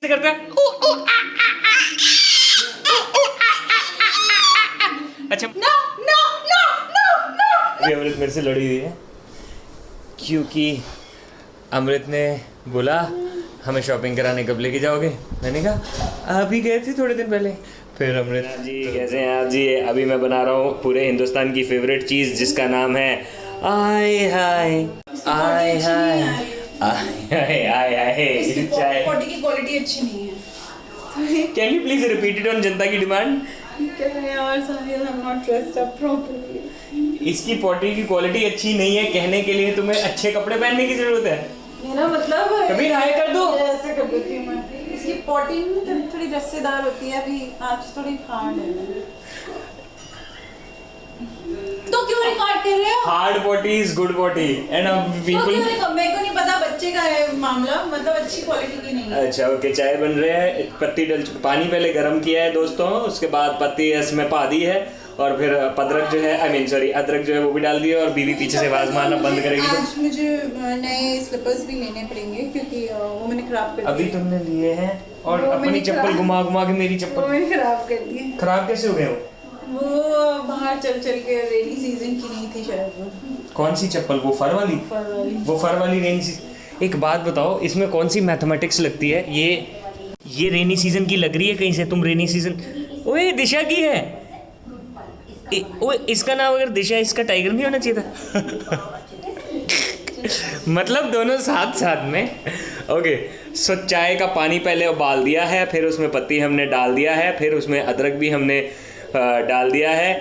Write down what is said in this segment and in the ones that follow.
करता है। अच्छा no no no no no. Amrit मेरे से लड़ी हुई है क्योंकि अमृत ने बोला हमें शॉपिंग कराने कब लेके जाओगे। मैंने कहा अभी गए थे थोड़े दिन पहले। फिर अमृत जी कैसे हैं आप जी। अभी मैं बना रहा हूँ पूरे हिंदुस्तान की फेवरेट चीज़ जिसका नाम है आय हाय आय हाय आय हाय आय चाय। पॉटी की क्वालिटी अच्छी नहीं है। Can you please repeat it on जनता की डिमांड। इसकी पॉटी की क्वालिटी अच्छी नहीं है कहने के लिए तुम्हें अच्छे कपड़े पहनने की जरूरत है। मेरा मतलब कभी राय कर दो। ऐसे कर देती हूँ मैं। इसकी पॉटी थोड़ी रस्सेदार होती है, अभी आज थोड़ी हार्ड है। तो क्यों रिकॉर्ड कर रहे हो? Hard potty is good potty and people. मेरे को नहीं पता बच्चे का है मामला, मतलब अच्छी क्वालिटी की नहीं है। अच्छा ओके चाय बन रहे हैं। पत्ती डल पानी पहले गर्म किया है दोस्तों, उसके बाद पत्ती इसमें पा दी है और फिर अदरक जो है अदरक जो है वो भी डाल दिया और बीवी पीछे से आवाज मारना बंद करेगी। आज मुझे नए स्लीपर्स भी लेने पड़ेंगे क्योंकि वो मैंने खराब कर दिए। अभी तुमने लिए हैं और अपनी चप्पल घुमा घुमा के मेरी चप्पल मैंने खराब कर दी। खराब कैसे हो गए वो बाहर चल के रेनी सीजन की नहीं थी शायद वो। कौन सी चप्पल? वो फर वाली वो फर वाली रेनी सीजन। एक बात बताओ इसमें कौन सी मैथमेटिक्स लगती है? ये रेनी सीजन की लग रही है कहीं से। तुम रेनी सीजन ओए दिशा की है। ओए इसका नाम अगर दिशा इसका टाइगर नहीं होना चाहिए था। मतलब दोनों साथ साथ में। ओके सो चाय का पानी पहले उबाल दिया है, फिर उसमें पत्ती हमने डाल दिया है, फिर उसमें अदरक भी हमने डाल दिया है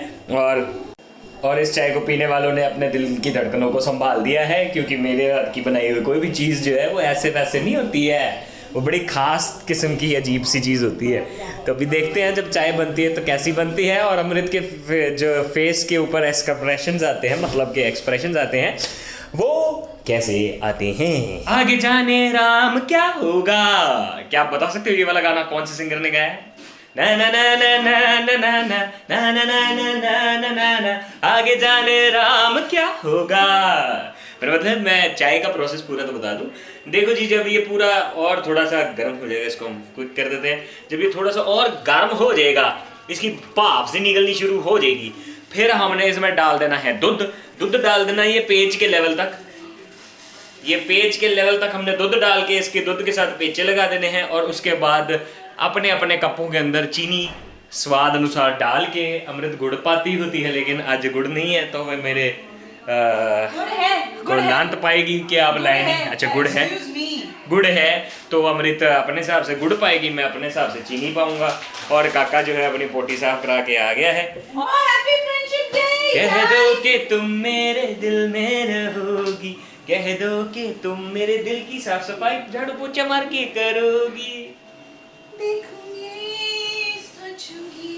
और इस चाय को पीने वालों ने अपने दिल की धड़कनों को संभाल दिया है क्योंकि मेरे हाथ की बनाई हुई कोई भी चीज़ जो है वो ऐसे वैसे नहीं होती है। वो बड़ी ख़ास किस्म की अजीब सी चीज़ होती है। तो अभी देखते हैं जब चाय बनती है तो कैसी बनती है और अमृत के जो फेस के ऊपर एक्सप्रेशंस आते हैं, मतलब के एक्सप्रेशंस आते हैं, वो कैसे आते हैं। आगे जाने राम क्या होगा। क्या आप बता सकते हो ये वाला गाना कौन से सिंगर ने गाया है? ना ना ना ना ना ना ना ना ना ना ना ना ना ना ना आगे जाने राम क्या होगा। पर मतलब मैं चाय का प्रोसेस पूरा तो बता दूं। देखो जी जब ये पूरा और थोड़ा सा गर्म हो जाएगा, इसको हम क्विक कर देते हैं। जब ये थोड़ा सा और गर्म हो जाएगा, इसकी भाप से निकलनी शुरू हो जाएगी, फिर हमने इसमें डाल देना है दूध डाल देना ये पेज के लेवल तक। ये पेज के लेवल तक हमने दूध डाल के इसके दूध के साथ पेचे लगा देने हैं और उसके बाद अपने अपने कपों के अंदर चीनी स्वाद अनुसार डाल के। अमृत गुड़ पाती होती है लेकिन आज गुड़ नहीं है तो वह मेरे गुड़ दांत पाएगी कि आप लाए नहीं। अच्छा गुड़ है तो अमृत अपने हिसाब से गुड़ पाएगी, मैं अपने हिसाब से चीनी पाऊंगा। और काका जो है अपनी पोटी साफ करा के आ गया है। कह दो कि तुम मेरे दिल में रहोगी, कह दो कि तुम मेरे दिल की साफ सफाई झाड़ू पोछा मार के करोगी। देखूंगी सोचूंगी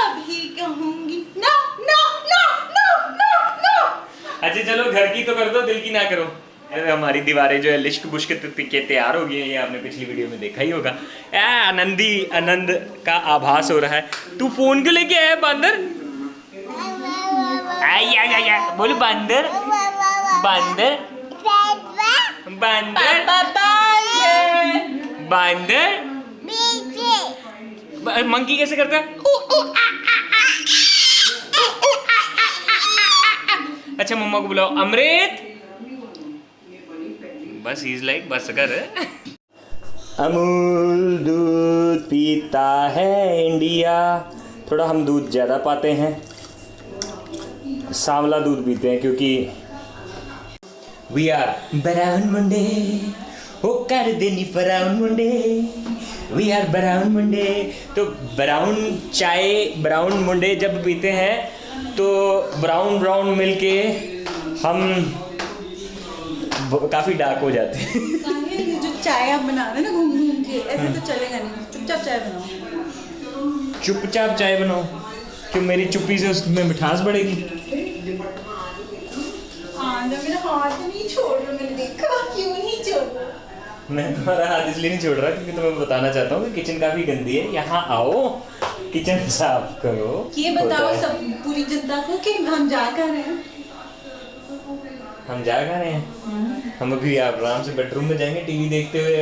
अभी कहूंगी no no no no no no. अच्छा चलो घर की तो कर दो, दिल की ना करो। हमारी दीवारें जो है लिश्क बुश्क के तैयार हो गई हैं, ये आपने पिछली वीडियो में देखा ही होगा। आनंद का आभास हो रहा है। तू फोन क्यों लेके आया बंदर? आया बोल बंदर बंदर बंदर बंदर मंकी कैसे करता है? अच्छा मम्मा को बुलाओ। अमृत बस इज लाइक बस कर। अमूल दूध पीता है इंडिया। थोड़ा हम दूध ज़्यादा पाते हैं, सांवला दूध पीते हैं क्योंकि वी आर ब्राउन मुंडे हो कर देनी ब्राउन मुंडे। वी आर ब्राउन मुंडे। तो ब्राउन मुंडे जब पीते हैं तो ब्राउन मिलके हम काफ़ी डार्क हो जाते हैं। जो चाय आप बना रहे हैं ना घूम घूम के, ऐसे तो चलेगा नहीं। चुपचाप चाय बनाओ। चुपचाप चाय बनाओ क्यों? मेरी चुप्पी से उसमें मिठास बढ़ेगी। हाँ जब मेरा हाथ नहीं छोड़ रहा, मैंने देखा क्यों नहीं छोड़ रहा। मैं तुम्हारा हाथ इसलिए नहीं छोड़ रहा क्योंकि तुम्हें बताना चाहता हूँ कि किचन काफ़ी गंदी है। यहाँ आओ किचन साफ करो। ये बताओ सब पूरी जनता को कि हम जा कर रहे हैं। हम जा रहे हैं। हम अभी आराम से बेडरूम में जाएंगे टीवी देखते हुए।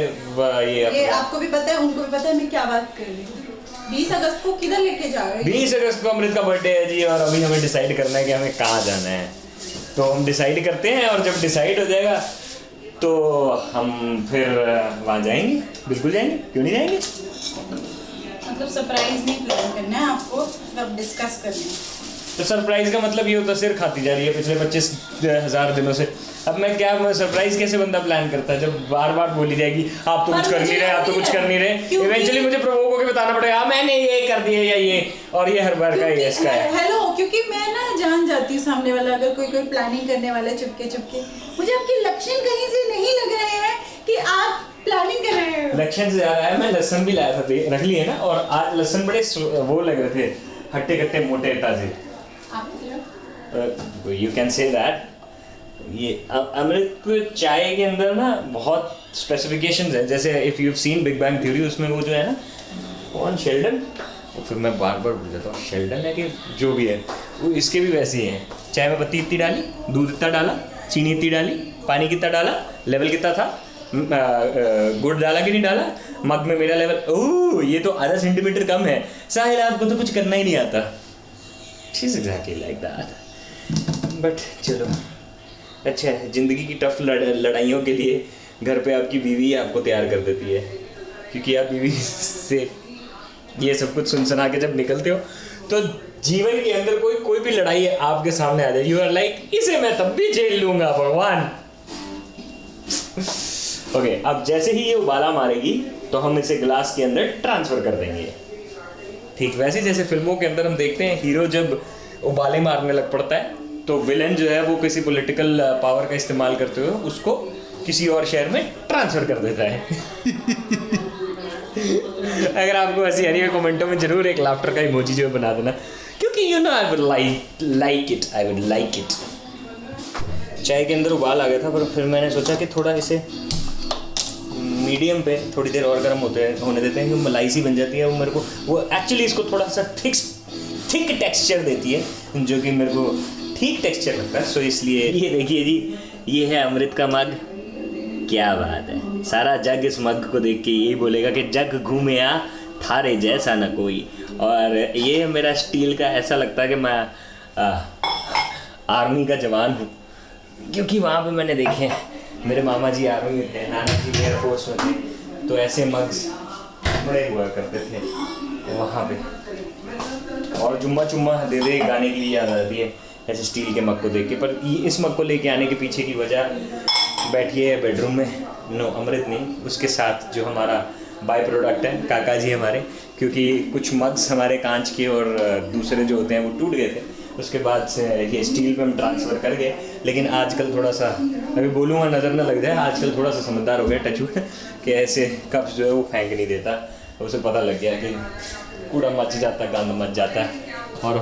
ये आपको भी पता है, उनको भी पता है मैं क्या बात कर रही हूँ। 20 अगस्त को किधर लेके जा रहे हो? 20 अगस्त को अमृत का बर्थडे है जी, और अभी हमें डिसाइड करना है कि हमें कहाँ जाना है। तो हम डिसाइड करते हैं, और जब डिसाइड हो जाएगा तो हम फिर वहाँ जाएंगे। बिल्कुल जाएंगे, क्यों नहीं जाएंगे। मतलब सरप्राइज नहीं प्लान करना है आपको, मतलब डिस्कस करना है। तो सरप्राइज का मतलब ये होता है सिर खाती जा रही है पिछले 25,000 दिनों से। अब मैं क्या सरप्राइज कैसे बंदा प्लान करता है जब बार बार बोली जाएगी आप तो कुछ कर नहीं रहे, आप तो कुछ कर नहीं रहे। इवेंचुअली मुझे प्रोवोक होकर बताना पड़ेगा मैंने ये कर दिया या ये, और ये हर बार का ये इसका है। हेलो, क्योंकि मैं ना जान जाती हूँ सामने वाला अगर कोई प्लानिंग करने वाला है चुपके चुपके। मुझे आपके लक्षण कहीं से नहीं लग रहे हैं कि आप प्लानिंग कर रहे हो। लक्षण से ज्यादा है, मैं लहसुन भी लाया था, रख लिए ना, और आज लहसुन बड़े वो लग रहे थे, हट्टे कट्टे मोटे ताजे। You can say that. ये अमृत को चाय के अंदर ना बहुत स्पेसिफिकेशंस हैं, जैसे if you have seen big bang theory, उसमें वो जो है ना कौन शेल्डन, फिर मैं बार बार भूल जाता हूँ शेल्डन है कि जो भी है, वो इसके भी वैसे ही हैं। चाय में पत्ती इतनी डाली, दूध इतना डाला, चीनी इतनी डाली, पानी कितना डाला, लेवल कितना था, गुड़ डाला कि नहीं डाला, मग में मेरा लेवल, ओह ये तो आधा सेंटीमीटर कम है, साहिल आपको तो कुछ करना ही नहीं आता। She's exactly like that. But चलो अच्छा है, ज़िंदगी की टफ लड़ाइयों के लिए घर पे आपकी बीवी आपको तैयार कर देती है, क्योंकि आप बीवी से ये सब कुछ सुना के जब निकलते हो तो जीवन के अंदर कोई भी लड़ाई आपके सामने आ जाए, यू आर लाइक इसे मैं तब भी झेल लूँगा भगवान। ओके, अब जैसे ही ये उबाला मारेगी तो हम इसे गिलास के अंदर ट्रांसफ़र कर देंगे। ठीक वैसे जैसे फिल्मों के अंदर हम देखते हैं हीरो जब उबाले मारने लग पड़ता है तो विलन जो है वो किसी पॉलिटिकल पावर का इस्तेमाल करते हुए उसको किसी और शहर में ट्रांसफ़र कर देता है। अगर आपको हंसी आ रही है कमेंटों में जरूर एक लाफ्टर का इमोजी जो बना देना, क्योंकि you know I would like it. चाय के अंदर उबाल आ गया था, पर फिर मैंने सोचा कि थोड़ा इसे मीडियम पे थोड़ी देर और गर्म होने देते हैं, कि मलाई सी बन जाती है। वो मेरे को वो एक्चुअली इसको थोड़ा सा थिक टेक्सचर देती है, जो कि मेरे को ठीक टेक्सचर लगता है। सो इसलिए ये देखिए जी, ये है अमृत का मग। क्या बात है, सारा जग इस मग को देख के यही बोलेगा कि जग घूमे आ थारे जैसा न कोई। और ये मेरा स्टील का ऐसा लगता है कि मैं आर्मी का जवान हूँ, क्योंकि वहाँ पे मैंने देखे मेरे मामा जी आर्मी में थे, नाना जी एयरफोर्स में थे, तो ऐसे मग्स बड़े हुआ करते थे वहाँ पे। और जुम्मा चुम्मा दे दे गाने की याद आती है ऐसे स्टील के मग को देख के। पर इस मग को लेके आने के पीछे की वजह, बैठिए बेडरूम में, नो अमृत नहीं, उसके साथ जो हमारा बाय प्रोडक्ट है काका जी हमारे, क्योंकि कुछ मग्स हमारे कांच के और दूसरे जो होते हैं वो टूट गए थे, उसके बाद से ये स्टील पे हम ट्रांसफ़र कर गए। लेकिन आजकल थोड़ा सा, अभी बोलूँगा नज़र ना लग जाए, आजकल थोड़ा सा समझदार हो गया टचू कि ऐसे कप्स जो है वो फेंक नहीं देता। उसे पता लग गया कि कूड़ा मच जाता है, गंद मच जाता है, और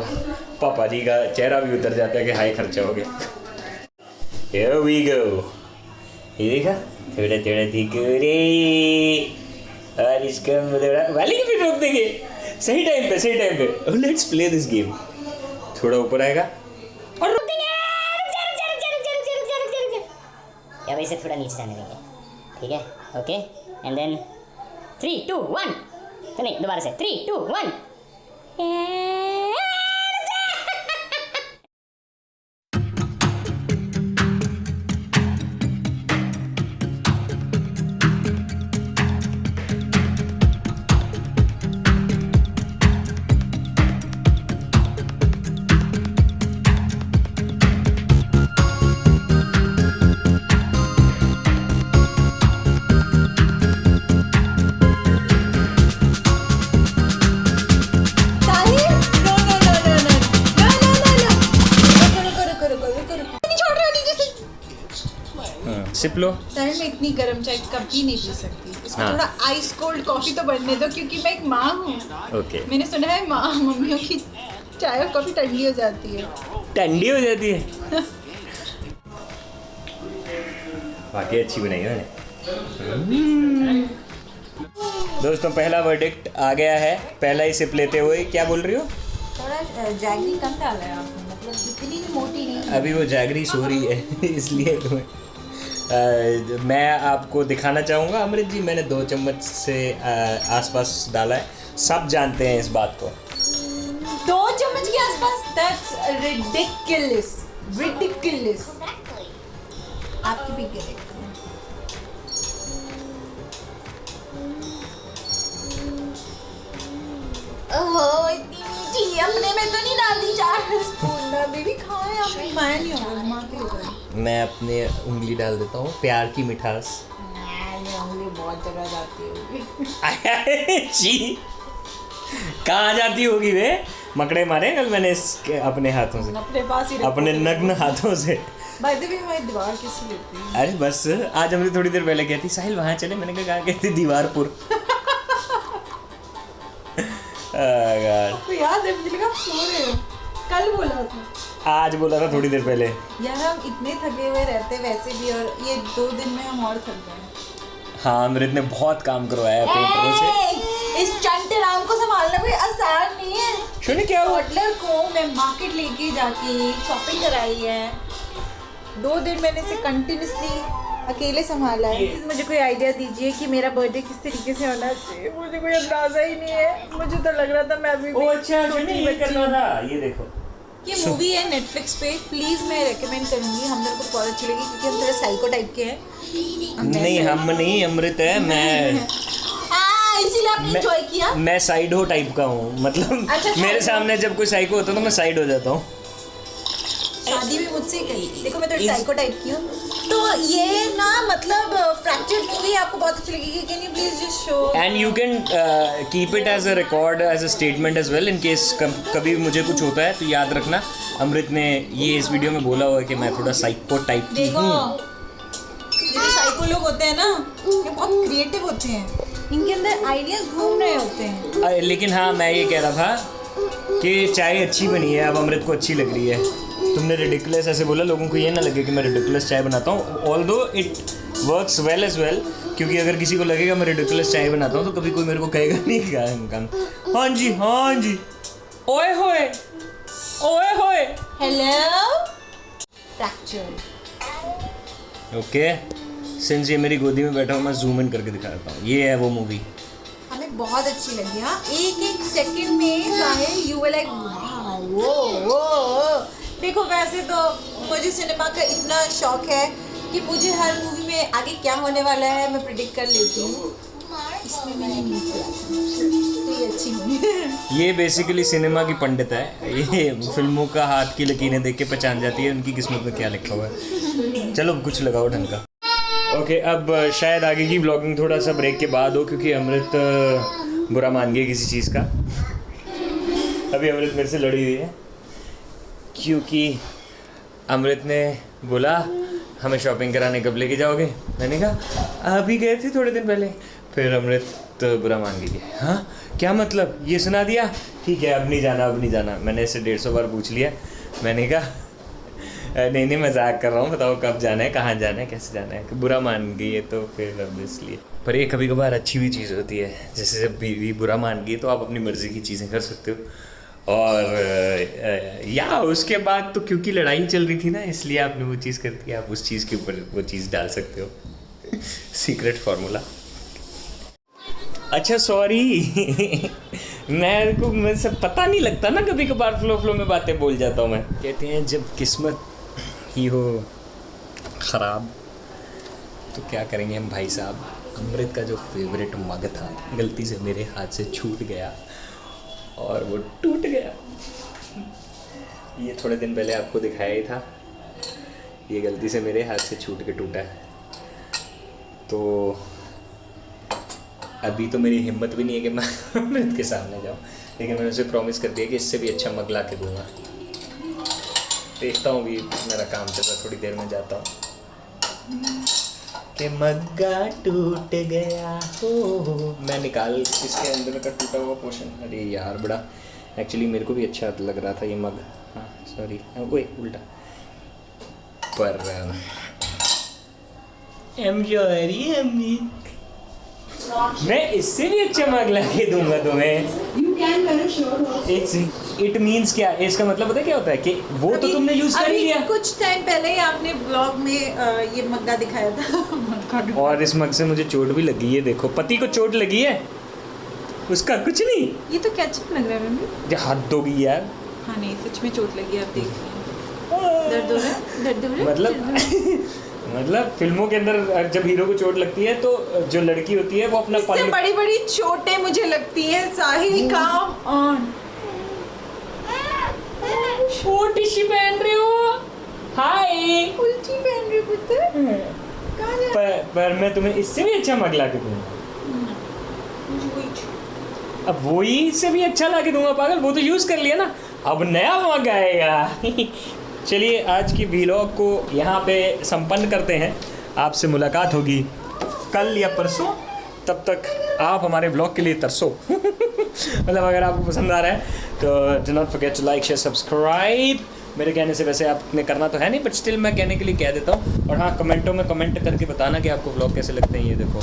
पापा जी का चेहरा भी उतर जाता है कि हाई खर्चा हो गया। Here we go, ये देखा थोड़ा थोड़ा दिखरे, और इसका मतलब वाली की भी रोक देंगे सही टाइम पे। Let's play this game. थोड़ा ऊपर आएगा और रुक देंगे, रुक जा। या वैसे थोड़ा नीचे जाने देंगे, ठीक है, ओके। एंड देन 3 2 1, तो नहीं दोबारा से 3 2 1। सिप लो। साहिल मैं इतनी गर्म चाय कभी नहीं पी सकती, इसमें हाँ। थोड़ा आइस कोल्ड कॉफी तो बनने दो, क्योंकि मैं एक माँ हूँ। ओके, मैंने सुना है मम्मियों की चाय और कॉफी ठंडी हो जाती है। ठंडी हो जाती है। वाकई अच्छी बनाई है मैंने। दोस्तों पहला वर्डिक्ट आ गया है, पहला ही सिप लेते हुए। क्या बोल रही हो? थोड़ा जैगरी कम डाला है आपने, मतलब इतनी भी मोटी नहीं। अभी वो जैगरी सो रही है इसलिए तुम्हें मैं आपको दिखाना चाहूँगा अमृत जी, मैंने 2 चम्मच से आसपास डाला है, सब जानते हैं इस बात को। 2 चम्मच के आसपास? That's ridiculous, ridiculous. आपकी भी करेक्ट। ओह इतनी मीठी, अपने में तो नहीं डाल दी 4 स्पून ना बेबी, खाए आपने, मैं नहीं होगा, माँ के होगा। मैं अपने उंगली डाल देता हूँ, प्यार की मिठास। ये उंगली बहुत जगह जाती होगी। जी कहाँ जाती होगी वे? मकड़े मारे कल मैंने इसके अपने हाथों से, अपने पास ही अपने नग्न हाथों से। भाई देवी हमारी दीवार कैसी लगती है? अरे बस आज हमने थोड़ी देर पहले कहती साहिल वहाँ चले, मैंने कहा कहती दीवारपुर। आपको याद है मुझे लगा आप सो रहे हो, कल बोला था। आज बोला था थोड़ी देर पहले। यार हम इतने थके हुए रहते वैसे भी, और ये 2 दिन में हम और थक गए। हाँ अमृत ने बहुत काम करवाया पेंटरों से। इस चंटे राम को संभालना कोई आसान नहीं है। सुनिए क्या हुआ? टॉडलर को मैं मार्केट लेके जाके शॉपिंग कराई है, 2 दिन मैंने इसे कंटिन्यूसली अकेले संभाला है। मुझे कोई आइडिया दीजिए कि मेरा बर्थडे किस तरीके से होना चाहिए, मुझे कोई अंदाजा ही नहीं है। मुझे तो लग रहा था मैं अभी भी अच्छा ये करना था। ये देखो ये मूवी है नेटफ्लिक्स पे, प्लीज मैं रेकमेंड करूंगी, हम लोग को बहुत अच्छी लगी क्योंकि हम थोड़े साइको टाइप के हैं। नहीं हम नहीं, अमृत है, मैं इसीलिए आपने एंजॉय किया। मैं साइडो टाइप का हूँ, मतलब अच्छा, मेरे सामने जब कोई साइको होता है तो मैं साइड हो जाता हूँ। शादी भी मुझसे कही, देखो मैं थोड़ी साइको टाइप की हूँ, तो ये ना मतलब फ्रैक्चर्ड मूवी आपको बहुत अच्छी लगेगी। Can you please just show and you can keep it as a record, as a statement as well, in case कभी मुझे कुछ होता है तो याद रखना अमृत ने ये इस वीडियो में बोला हुआ है कि मैं थोड़ा साइको टाइप की देखो हूँ। ये जो साइको लोग होते हैं ना, ये बहुत क्रिएटिव होते हैं, इनके अंदर आइडियाज घूम रहे होते हैं। लेकिन हाँ मैं ये कह रहा था कि चाय अच्छी बनी है, अब अमृत को अच्छी लग रही है। तुमने रिडिकुलस ऐसे बोला, लोगों को ये ना लगे कि मैं रिडिकुलस चाय बनाता हूँ, although it works well as well, क्योंकि अगर किसी को लगेगा मैं रिडिकुलस चाय बनाता हूँ तो कभी कोई मेरे को कहेगा नहीं क्या। हाँ जी हाँ जी, ओए होए ओए होए, हेलो फ्रैक्चर। ओके सिंस ये मेरी गोदी में बैठा हूँ मैं जूम इन करके दिखा देता हूँ। ये है वो मूवी, हमें बहुत अच्छी लगी। हाँ एक सेकंड में चाहे यू विल लाइक वो। देखो वैसे तो मुझे सिनेमा का इतना शौक है कि मुझे हर मूवी में आगे क्या होने वाला है मैं प्रिडिक्ट कर लेती हूँ, इसमें मैंने नहीं किया था, तो ये अच्छी मूवी है। ये बेसिकली सिनेमा की पंडित है, ये फिल्मों का हाथ की लकीरें देख के पहचान जाती है उनकी किस्मत में क्या लिखा हुआ है। चलो कुछ लगाओ ढंग का। ओके अब शायद आगे की व्लॉगिंग थोड़ा सा ब्रेक के बाद हो, क्योंकि अमृत बुरा मान गया किसी चीज़ का। अभी अमृत मेरे से लड़ी हुई है क्योंकि अमृत ने बोला हमें शॉपिंग कराने कब लेके जाओगे, मैंने कहा अभी गए थे थोड़े दिन पहले। फिर अमृत बुरा मान गई, हाँ क्या मतलब ये सुना दिया, ठीक है अब नहीं जाना अब नहीं जाना। मैंने इसे 150 बार पूछ लिया, मैंने कहा नहीं नहीं मजाक कर रहा हूँ, बताओ कब जाना है, कहाँ जाना है, कैसे जाना है। बुरा मान गई है तो फिर अब इसलिए। पर ये कभी कभार अच्छी भी चीज़ होती है, जैसे जब बीवी बुरा मान गई तो आप अपनी मर्ज़ी की चीज़ें कर सकते हो। और या उसके बाद तो क्योंकि लड़ाई चल रही थी ना इसलिए आपने वो चीज़ कर दी, आप उस चीज़ के ऊपर वो चीज़ डाल सकते हो। Secret formula. अच्छा सॉरी मैं को मुझे सब पता नहीं लगता ना, कभी कभार फ्लो में बातें बोल जाता हूँ मैं। कहते हैं जब किस्मत ही हो ख़राब तो क्या करेंगे हम भाई साहब। अमृत का जो फेवरेट मग था गलती से मेरे हाथ से छूट गया और वो टूट गया। ये थोड़े दिन पहले आपको दिखाया ही था, ये गलती से मेरे हाथ से छूट के टूटा है। तो अभी तो मेरी हिम्मत भी नहीं है कि मैं अमृत के सामने जाऊँ, लेकिन मैंने उसे प्रॉमिस कर दिया कि इससे भी अच्छा मग ला के दूँगा। देखता हूँ भी मेरा काम चल रहा, थोड़ी देर में जाता हूँ। कि मग्गा टूट गया हो, मैं निकाल इसके अंदर का टूटा हुआ पोर्शन। अरे यार बड़ा एक्चुअली मेरे को भी अच्छा लग रहा था ये मग, हाँ सॉरी ओए उल्टा। पर मैं इससे भी अच्छा मग ला के दूंगा तुम्हें। can wear a shirt also. It means क्या है? इसका मतलब पता है क्या होता है कि वो तो तुमने यूज कर अभी लिया। कुछ टाइम पहले ही आपने ब्लॉग में ये मग्गा दिखाया था। और इस मग से मुझे चोट भी लगी है, देखो पति को चोट लगी है, उसका कुछ नहीं। ये तो केचप लग रहा है मम्मी। ये हद होगी यार। हाँ नहीं, सच में चोट लगी है, आप देखिए। दर्द हो रहा है, दर्द हो रहा है। मतलब मतलब फिल्मों के अंदर जब हीरो को चोट लगती है तो जो लड़की होती है वो अपना इससे बड़ी बड़ी चोटें मुझे लगती है। साहिल काम ऑन। छोटी सी पहन रहे हो, हाय। उल्टी पहन रही पुत्र। कहाँ जा रहा है? पर मैं तुम्हें इससे भी अच्छा मग ला के दूंगा। मुझे वही चाहिए। अब वही से भी अच्छा ला के दूंगा पागल, वो तो यूज कर लिया ना, अब नया मग आएगा। चलिए आज की व्लॉग को यहाँ पे संपन्न करते हैं। आपसे मुलाकात होगी कल या परसों, तब तक आप हमारे व्लॉग के लिए तरसो। मतलब अगर आपको पसंद आ रहा है तो do not forget to like share subscribe. मेरे कहने से वैसे आपने करना तो है नहीं, बट स्टिल मैं कहने के लिए कह देता हूँ। और हाँ, कमेंटों में कमेंट करके बताना कि आपको व्लॉग कैसे लगते हैं। ये देखो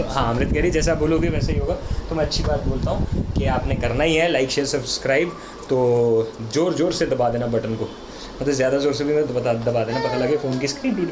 हाँ, अमृत कह रही जैसा बोलोगे वैसे ही होगा। तो मैं अच्छी बात बोलता हूँ कि आपने करना ही है लाइक शेयर सब्सक्राइब। तो ज़ोर ज़ोर से दबा देना बटन को, मतलब ज़्यादा ज़ोर से भी मैं दबा देना, पता लगे फ़ोन की स्क्रीन टूट।